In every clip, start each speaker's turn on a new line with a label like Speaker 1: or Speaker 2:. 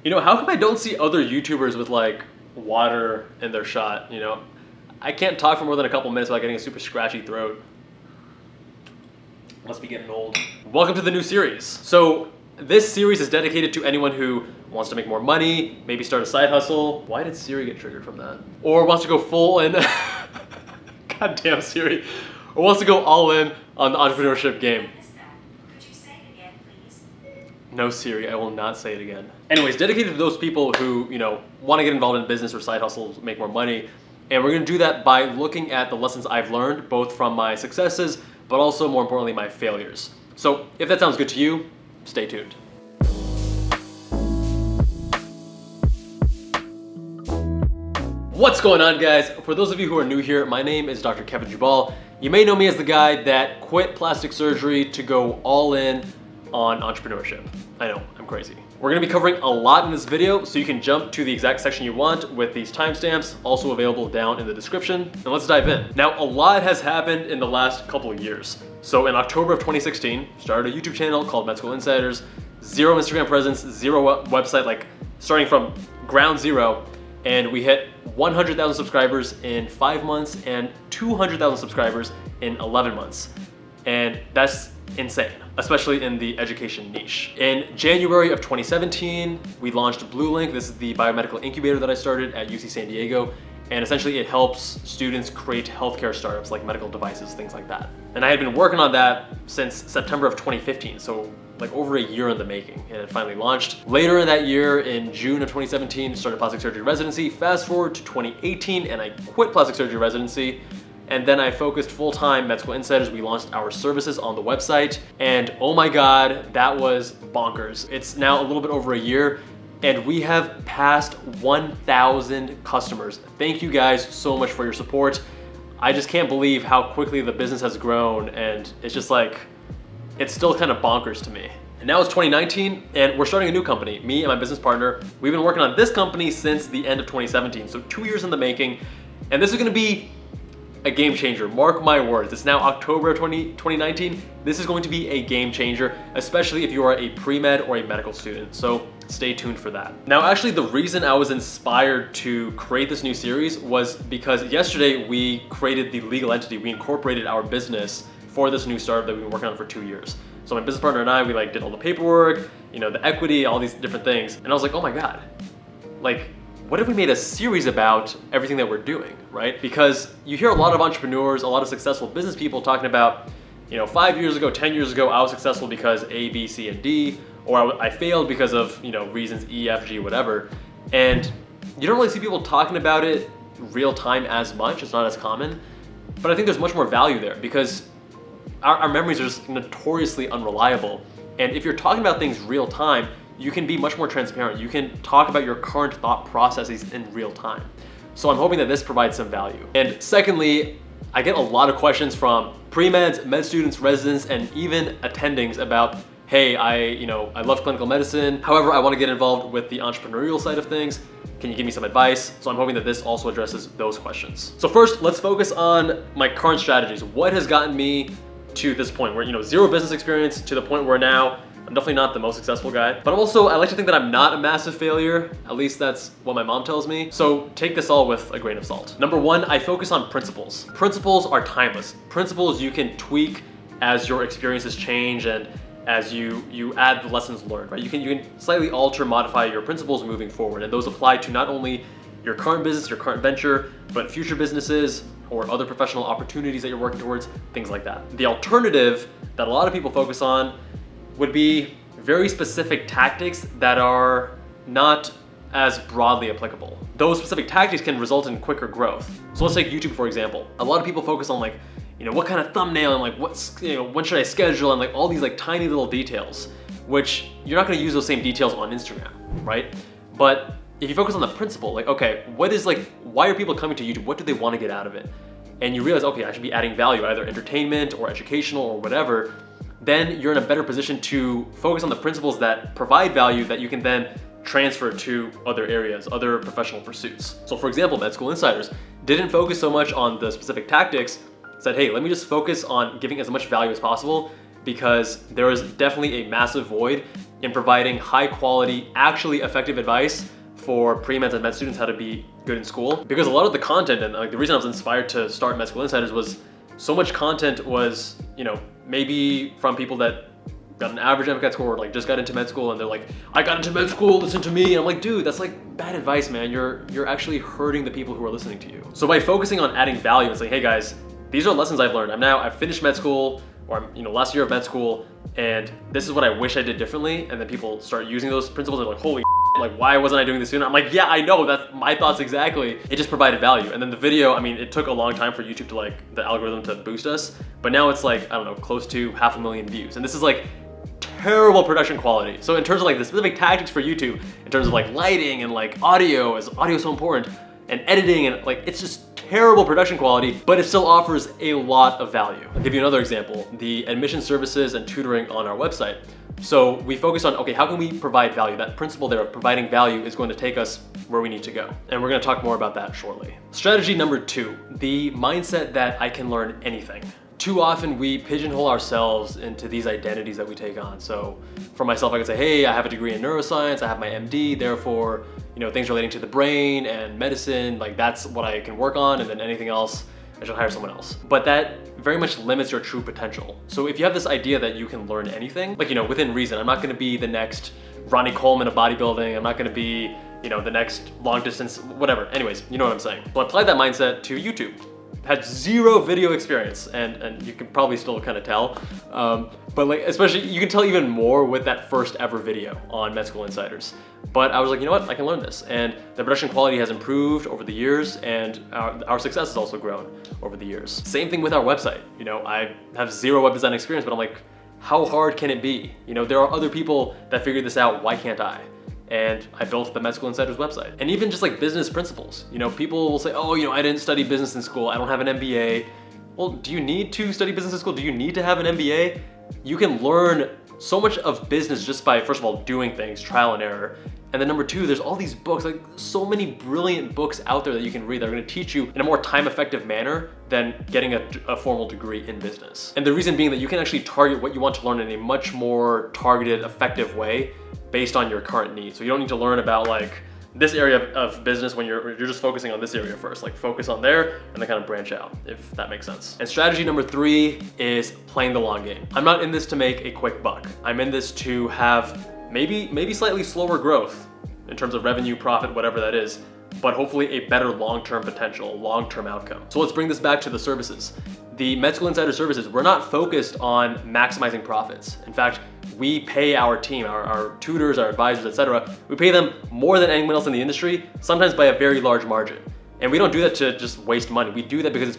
Speaker 1: You know, how come I don't see other YouTubers with like water in their shot, you know? I can't talk for more than a couple minutes without getting a super scratchy throat. Must be getting old. Welcome to the new series. So this series is dedicated to anyone who wants to make more money, maybe start a side hustle. Why did Siri get triggered from that? Or wants to go full in, goddamn Siri. Or wants to go all in on the entrepreneurship game.
Speaker 2: Could you say it again, please?
Speaker 1: No, Siri, I will not say it again. Anyways, dedicated to those people who, you know, want to get involved in business or side hustles, make more money. And we're gonna do that by looking at the lessons I've learned, both from my successes, but also more importantly, my failures. So if that sounds good to you, stay tuned. What's going on, guys? For those of you who are new here, my name is Dr. Kevin Jubal. You may know me as the guy that quit plastic surgery to go all in on entrepreneurship. I know, I'm crazy. We're gonna be covering a lot in this video, so you can jump to the exact section you want with these timestamps, also available down in the description. And let's dive in. Now, a lot has happened in the last couple of years. So in October of 2016, started a YouTube channel called Med School Insiders, zero Instagram presence, zero website, like starting from ground zero. And we hit 100,000 subscribers in 5 months and 200,000 subscribers in 11 months. And that's insane, especially in the education niche. In January of 2017, we launched Blue Link. This is the biomedical incubator that I started at UC San Diego. And essentially it helps students create healthcare startups like medical devices, things like that. And I had been working on that since September of 2015. So like over a year in the making, and it finally launched. Later in that year, in June of 2017, started plastic surgery residency. Fast forward to 2018, and I quit plastic surgery residency. And then I focused full-time Med School Insiders. We launched our services on the website, and oh my God, that was bonkers. It's now a little bit over a year, and we have passed 1,000 customers. Thank you guys so much for your support. I just can't believe how quickly the business has grown, and it's just like, it's still kind of bonkers to me. And now it's 2019, and we're starting a new company. Me and my business partner, we've been working on this company since the end of 2017, so 2 years in the making, and this is gonna be a game changer. Mark my words. It's now October of 2019. This is going to be a game changer, especially if you are a pre-med or a medical student. So stay tuned for that. Now, actually, the reason I was inspired to create this new series was because yesterday we created the legal entity. We incorporated our business for this new startup that we've been working on for 2 years. So my business partner and I, we like did all the paperwork, you know, the equity, all these different things. And I was like, oh my God, like, what if we made a series about everything that we're doing, right? Because you hear a lot of entrepreneurs, a lot of successful business people talking about, you know, 5 years ago, 10 years ago, I was successful because A, B, C, and D, or I failed because of, you know, reasons E, F, G, whatever. And you don't really see people talking about it real time as much. It's not as common, but I think there's much more value there because our memories are just notoriously unreliable. And if you're talking about things real time, you can be much more transparent. You can talk about your current thought processes in real time. So I'm hoping that this provides some value. And secondly, I get a lot of questions from pre-meds, med students, residents, and even attendings about, hey, I love clinical medicine. However, I want to get involved with the entrepreneurial side of things. Can you give me some advice? So I'm hoping that this also addresses those questions. So first, let's focus on my current strategies. What has gotten me to this point where, you know, zero business experience to the point where now I'm definitely not the most successful guy, but also I like to think that I'm not a massive failure. At least that's what my mom tells me. So take this all with a grain of salt. Number one, I focus on principles. Principles are timeless. Principles you can tweak as your experiences change and as you add the lessons learned, right? You can slightly alter, modify your principles moving forward, and those apply to not only your current business, your current venture, but future businesses or other professional opportunities that you're working towards, things like that. The alternative that a lot of people focus on would be very specific tactics that are not as broadly applicable. Those specific tactics can result in quicker growth. So let's take YouTube, for example. A lot of people focus on like, you know, what kind of thumbnail and like when should I schedule and like all these like tiny little details, which you're not gonna use those same details on Instagram, right? But if you focus on the principle, like, okay, why are people coming to YouTube? What do they want to get out of it? And you realize, okay, I should be adding value, either entertainment or educational or whatever, then you're in a better position to focus on the principles that provide value that you can then transfer to other areas, other professional pursuits. So for example, Med School Insiders didn't focus so much on the specific tactics, said, hey, let me just focus on giving as much value as possible because there is definitely a massive void in providing high quality, actually effective advice for pre-med and med students how to be good in school. Because a lot of the content, and like the reason I was inspired to start Med School Insiders was so much content was, you know, maybe from people that got an average MCAT score or like just got into med school and they're like, I got into med school, listen to me. And I'm like, dude, that's like bad advice, man. You're actually hurting the people who are listening to you. So by focusing on adding value and saying, hey guys, these are lessons I've learned. I've finished med school, or I'm, you know, last year of med school, and this is what I wish I did differently. And then people start using those principles and they're like, holy like, why wasn't I doing this sooner? I'm like, yeah, I know, that's my thoughts exactly. It just provided value. And then the video, I mean, it took a long time for YouTube to like, the algorithm to boost us, but now it's like, I don't know, close to 500,000 views. And this is like terrible production quality. So in terms of like the specific tactics for YouTube, in terms of like lighting and like audio, as audio is so important, and editing, and like, it's just terrible production quality, but it still offers a lot of value. I'll give you another example, the admission services and tutoring on our website. So we focus on, okay, how can we provide value? That principle there of providing value is going to take us where we need to go. And we're gonna talk more about that shortly. Strategy number 2, the mindset that I can learn anything. Too often we pigeonhole ourselves into these identities that we take on. So for myself, I could say, hey, I have a degree in neuroscience, I have my MD, therefore, you know, things relating to the brain and medicine, like that's what I can work on, and then anything else, I should hire someone else. But that very much limits your true potential. So if you have this idea that you can learn anything, like, you know, within reason, I'm not gonna be the next Ronnie Coleman of bodybuilding, I'm not gonna be, you know, the next long distance, whatever. Anyways, you know what I'm saying. So I applied that mindset to YouTube. Had zero video experience, and you can probably still kind of tell. But like, especially, you can tell even more with that first ever video on Med School Insiders. But I was like, you know what, I can learn this. And the production quality has improved over the years, and our success has also grown over the years. Same thing with our website. You know, I have zero web design experience, but I'm like, how hard can it be? You know, there are other people that figured this out, why can't I? And I built the Med School Insiders website. And even just like business principles. You know, people will say, oh, you know, I didn't study business in school, I don't have an MBA. Well, do you need to study business in school? Do you need to have an MBA? You can learn so much of business just by, first of all, doing things, trial and error. And then number 2, there's all these books, like so many brilliant books out there that you can read that are gonna teach you in a more time-effective manner than getting a formal degree in business. And the reason being that you can actually target what you want to learn in a much more targeted, effective way based on your current needs. So you don't need to learn about like this area of business when you're just focusing on this area first. Like focus on there and then kind of branch out, if that makes sense. And strategy number 3 is playing the long game. I'm not in this to make a quick buck. I'm in this to have maybe slightly slower growth in terms of revenue, profit, whatever that is, but hopefully a better long-term potential, long-term outcome. So let's bring this back to the services. The Med School Insider services, we're not focused on maximizing profits. In fact, we pay our team, our tutors, our advisors, etc. We pay them more than anyone else in the industry, sometimes by a very large margin. And we don't do that to just waste money. We do that because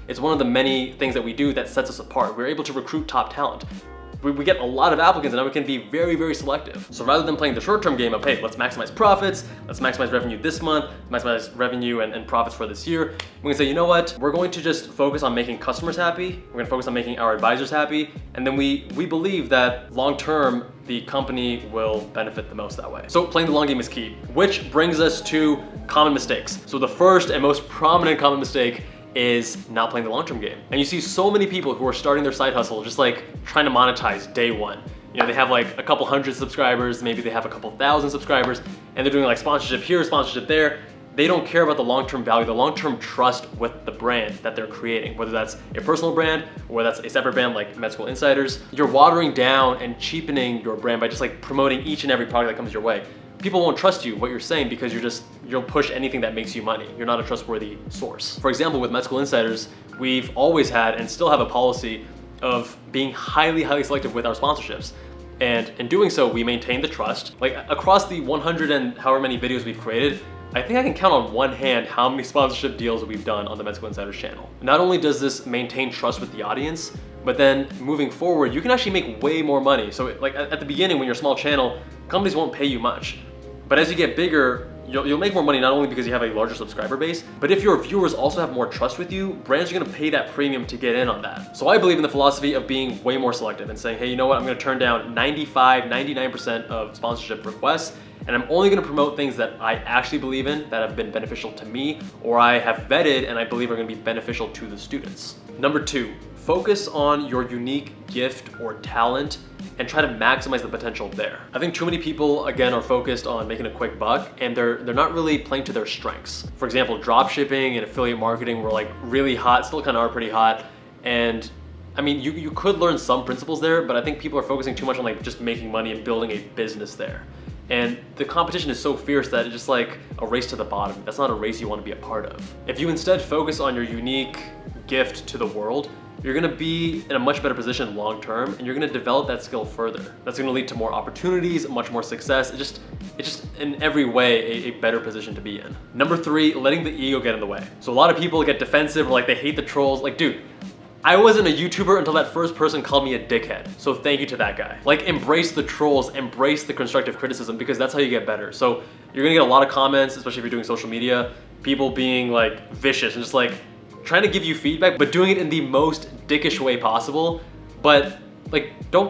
Speaker 1: it's one of the many things that we do that sets us apart. We're able to recruit top talent. We get a lot of applicants, and now we can be very, very selective. So rather than playing the short-term game of, hey, let's maximize profits, let's maximize revenue this month, maximize revenue and profits for this year, we can say, you know what, we're going to just focus on making customers happy, we're gonna focus on making our advisors happy, and then we believe that long-term, the company will benefit the most that way. So playing the long game is key, which brings us to common mistakes. So the first and most prominent common mistake is not playing the long-term game. And you see so many people who are starting their side hustle just like trying to monetize day one. You know, they have like a couple hundred subscribers, maybe they have a couple thousand subscribers, and they're doing like sponsorship here, sponsorship there. They don't care about the long-term value, the long-term trust with the brand that they're creating, whether that's a personal brand or whether that's a separate brand like Med School Insiders. You're watering down and cheapening your brand by just like promoting each and every product that comes your way. People won't trust you, what you're saying, because you'll push anything that makes you money. You're not a trustworthy source. For example, with Med School Insiders, we've always had and still have a policy of being highly, highly selective with our sponsorships. And in doing so, we maintain the trust. Like across the 100 and however many videos we've created, I think I can count on one hand how many sponsorship deals we've done on the Med School Insiders channel. Not only does this maintain trust with the audience, but then moving forward, you can actually make way more money. So like at the beginning, when you're a small channel, companies won't pay you much. But as you get bigger, you'll make more money not only because you have a larger subscriber base, but if your viewers also have more trust with you, brands are gonna pay that premium to get in on that. So I believe in the philosophy of being way more selective and saying, hey, you know what, I'm gonna turn down 95, 99% of sponsorship requests, and I'm only gonna promote things that I actually believe in, that have been beneficial to me, or I have vetted and I believe are gonna be beneficial to the students. Number 2, focus on your unique gift or talent and try to maximize the potential there. I think too many people, again, are focused on making a quick buck and they're not really playing to their strengths. For example, drop shipping and affiliate marketing were like really hot, still kind of are pretty hot. And I mean, you could learn some principles there, but I think people are focusing too much on like just making money and building a business there. And the competition is so fierce that it's just like a race to the bottom. That's not a race you want to be a part of. If you instead focus on your unique gift to the world, you're gonna be in a much better position long term, and you're gonna develop that skill further. That's gonna lead to more opportunities, much more success. It's just in every way a better position to be in. Number 3, letting the ego get in the way. So a lot of people get defensive or like they hate the trolls. Like, dude, I wasn't a YouTuber until that first person called me a dickhead. So thank you to that guy. Like, embrace the trolls, embrace the constructive criticism, because that's how you get better. So you're gonna get a lot of comments, especially if you're doing social media, people being like vicious and just like trying to give you feedback, but doing it in the most dickish way possible. But like, don't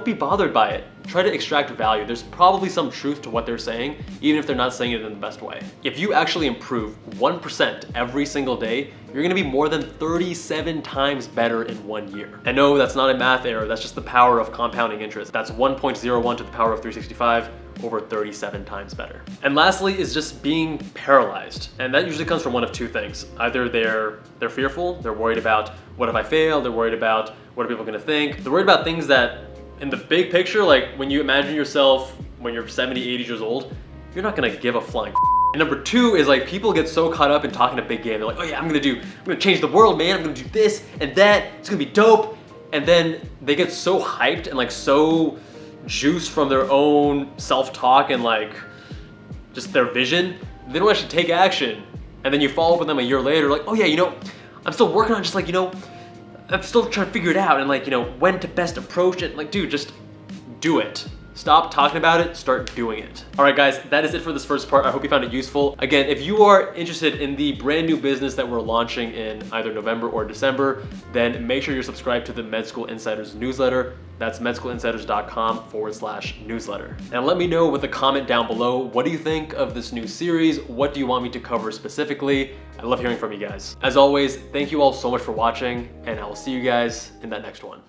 Speaker 1: be bothered by it. Try to extract value. There's probably some truth to what they're saying, even if they're not saying it in the best way. If you actually improve 1% every single day, you're gonna be more than 37 times better in 1 year. And no, that's not a math error, that's just the power of compounding interest. That's 1.01 to the power of 365, over 37 times better. And lastly is just being paralyzed. And that usually comes from one of two things. Either they're fearful, they're worried about what if I fail, they're worried about what are people gonna think. They're worried about things that in the big picture, like when you imagine yourself when you're 70, 80 years old, you're not gonna give a flying f. And number 2 is like people get so caught up in talking a big game. They're like, oh yeah, I'm gonna change the world, man. I'm gonna do this and that. It's gonna be dope. And then they get so hyped and like so juiced from their own self-talk and like just their vision, they don't actually take action. And then you follow up with them a year later, like, oh yeah, you know, I'm still working on just like, you know, I'm still trying to figure it out and like, you know, when to best approach it. Like, dude, just do it. Stop talking about it, start doing it. All right, guys, that is it for this first part. I hope you found it useful. Again, if you are interested in the brand new business that we're launching in either November or December, then make sure you're subscribed to the Med School Insiders newsletter. That's medschoolinsiders.com/newsletter. And let me know with a comment down below. What do you think of this new series? What do you want me to cover specifically? I love hearing from you guys. As always, thank you all so much for watching, and I will see you guys in that next one.